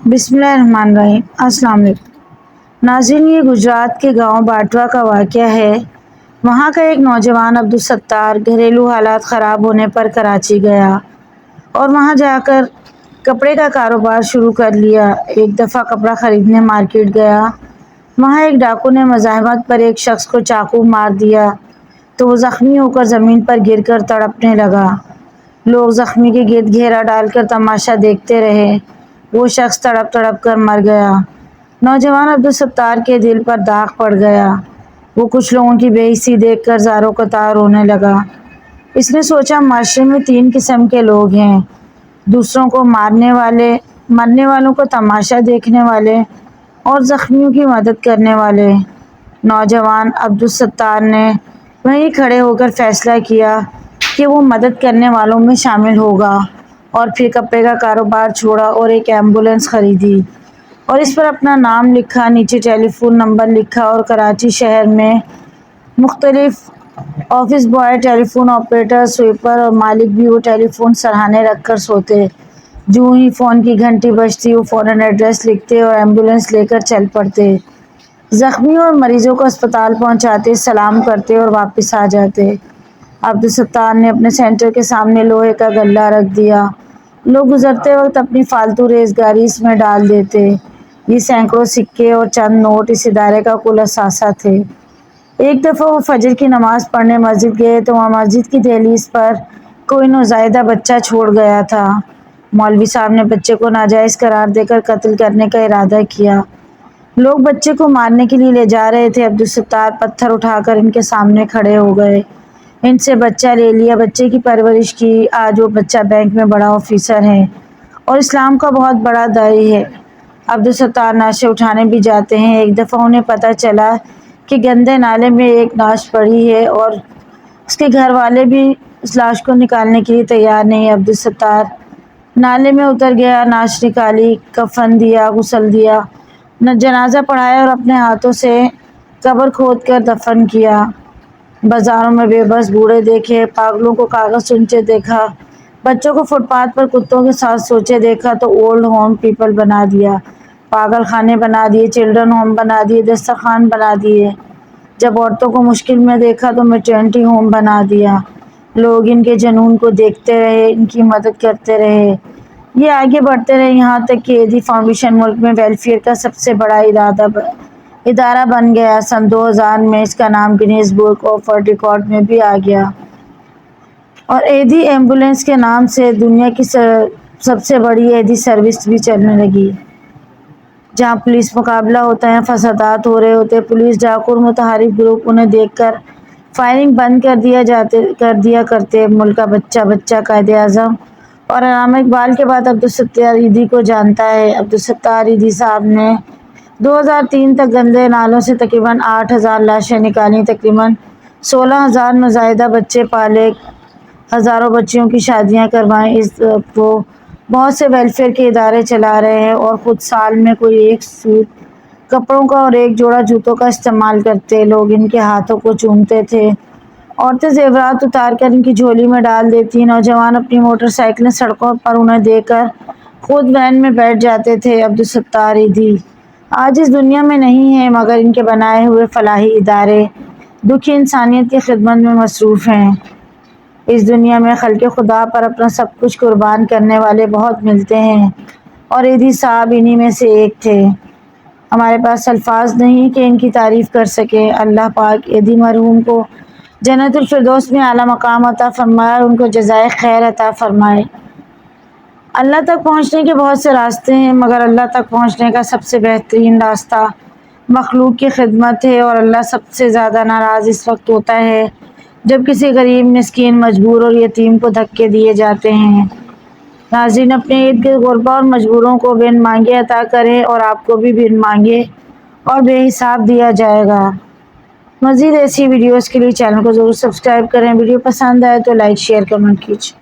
بسم اللہ الرحمن الرحیم۔ السلام علیکم ناظرین، یہ گجرات کے گاؤں باٹوا کا واقعہ ہے۔ وہاں کا ایک نوجوان عبدالستار گھریلو حالات خراب ہونے پر کراچی گیا اور وہاں جا کر کپڑے کا کاروبار شروع کر لیا۔ ایک دفعہ کپڑا خریدنے مارکیٹ گیا، وہاں ایک ڈاکو نے مزاحمت پر ایک شخص کو چاقو مار دیا تو وہ زخمی ہو کر زمین پر گر کر تڑپنے لگا۔ لوگ زخمی کے گرد گھیرا ڈال کر تماشا دیکھتے رہے۔ وہ شخص تڑپ تڑپ کر مر گیا۔ نوجوان عبدالستار کے دل پر داغ پڑ گیا۔ وہ کچھ لوگوں کی بے حسی دیکھ کر زاروں قطار رونے لگا۔ اس نے سوچا، معاشرے میں 3 قسم کے لوگ ہیں: دوسروں کو مارنے والے، مرنے والوں کو تماشا دیکھنے والے، اور زخمیوں کی مدد کرنے والے۔ نوجوان عبدالستار نے وہیں کھڑے ہو کر فیصلہ کیا کہ وہ مدد کرنے والوں میں شامل ہوگا، اور پھر کپڑے کا کاروبار چھوڑا اور ایک ایمبولینس خریدی اور اس پر اپنا نام لکھا، نیچے ٹیلی فون نمبر لکھا، اور کراچی شہر میں مختلف آفس بوائے، ٹیلی فون آپریٹر، سویپر اور مالک بھی وہ ٹیلی فون سرہانے رکھ کر سوتے۔ جوں ہی فون کی گھنٹی بجتی، وہ فوراً ایڈریس لکھتے اور ایمبولینس لے کر چل پڑتے۔ زخمیوں اور مریضوں کو اسپتال پہنچاتے، سلام کرتے اور واپس آ جاتے۔ عبدالستار نے اپنے سینٹر کے سامنے لوہے کا غلہ رکھ دیا۔ لوگ گزرتے وقت اپنی فالتو ریزگاری اس میں ڈال دیتے۔ یہ سینکڑوں سکے اور چند نوٹ اس ادارے کا کل اثاثہ تھے۔ ایک دفعہ وہ فجر کی نماز پڑھنے مسجد گئے تو وہاں مسجد کی دہلیز پر کوئی نوزائیدہ بچہ چھوڑ گیا تھا۔ مولوی صاحب نے بچے کو ناجائز قرار دے کر قتل کرنے کا ارادہ کیا۔ لوگ بچے کو مارنے کے لیے لے جا رہے تھے۔ عبدالستار پتھر اٹھا کر ان کے سامنے کھڑے ہو گئے، ان سے بچہ لے لیا، بچے کی پرورش کی۔ آج وہ بچہ بینک میں بڑا آفیسر ہے اور اسلام کا بہت بڑا داعی ہے۔ عبدالستار نعشیں اٹھانے بھی جاتے ہیں۔ ایک دفعہ انہیں پتہ چلا کہ گندے نالے میں ایک لاش پڑی ہے اور اس کے گھر والے بھی اس لاش کو نکالنے کے لیے تیار نہیں۔ عبدالستار نالے میں اتر گیا، لاش نکالی، کفن دیا، غسل دیا، جنازہ پڑھایا اور اپنے ہاتھوں سے قبر کھود کر دفن کیا۔ بازاروں میں بے بس بوڑھے دیکھے، پاگلوں کو کاغذ چنچے دیکھا، بچوں کو فٹ پاتھ پر کتوں کے ساتھ سوچے دیکھا تو اولڈ ہوم پیپل بنا دیا، پاگل خانے بنا دیے، چلڈرن ہوم بنا دیے، دسترخوان بنا دیے۔ جب عورتوں کو مشکل میں دیکھا تو میٹرنٹی ہوم بنا دیا۔ لوگ ان کے جنون کو دیکھتے رہے، ان کی مدد کرتے رہے۔ یہ آگے بڑھتے رہے، یہاں تک کہ ایدھی فاؤنڈیشن ملک میں ویلفیئر کا سب سے بڑا ادارہ بن گیا۔ سن 2000 میں اس کا نام Guinness book of world record میں بھی آ گیا اور ایدھی ایمبولینس کے نام سے دنیا کی سب سے بڑی ایدھی سروس بھی چلنے لگی۔ جہاں پولیس مقابلہ ہوتا ہے، فسادات ہو رہے ہوتے، پولیس ڈاکو اور متحرک گروپ انہیں دیکھ کر فائرنگ بند کر دیا کرتے۔ ملک کا بچہ بچہ قائد اعظم اور علامہ اقبال کے بعد عبدالستار ایدھی کو جانتا ہے۔ عبدالستار ایدھی صاحب نے 2003 تک گندے نالوں سے تقریباً 8,000 لاشیں نکالیں، تقریباً 16,000 نوزائیدہ بچے پالے، ہزاروں بچیوں کی شادیاں کروائیں۔ وہ بہت سے ویلفیئر کے ادارے چلا رہے ہیں اور خود سال میں کوئی ایک سوٹ کپڑوں کا اور ایک جوڑا جوتوں کا استعمال کرتے۔ لوگ ان کے ہاتھوں کو چومتے تھے، عورتیں زیورات اتار کر ان کی جھولی میں ڈال دیتی، نوجوان اپنی موٹر سائیکلیں سڑکوں پر انہیں دے کر خود وین میں بیٹھ جاتے تھے۔ عبدالستار ایدھی آج اس دنیا میں نہیں ہیں، مگر ان کے بنائے ہوئے فلاحی ادارے دکھی انسانیت کی خدمت میں مصروف ہیں۔ اس دنیا میں خلق خدا پر اپنا سب کچھ قربان کرنے والے بہت ملتے ہیں اور ایدھی صاحب انہی میں سے ایک تھے۔ ہمارے پاس الفاظ نہیں کہ ان کی تعریف کر سکیں۔ اللہ پاک ایدھی مرحوم کو جنت الفردوس میں اعلیٰ مقام عطا فرمائے اور ان کو جزائے خیر عطا فرمائے۔ اللہ تک پہنچنے کے بہت سے راستے ہیں، مگر اللہ تک پہنچنے کا سب سے بہترین راستہ مخلوق کی خدمت ہے، اور اللہ سب سے زیادہ ناراض اس وقت ہوتا ہے جب کسی غریب، مسکین، مجبور اور یتیم کو دھکے دیے جاتے ہیں۔ ناظرین، اپنے ارد گرد غربا اور مجبوروں کو بن مانگے عطا کریں اور آپ کو بھی بن مانگے اور بے حساب دیا جائے گا۔ مزید ایسی ویڈیوز کے لیے چینل کو ضرور سبسکرائب کریں۔ ویڈیو پسند آئے تو لائک، شیئر، کمنٹ کیجیے۔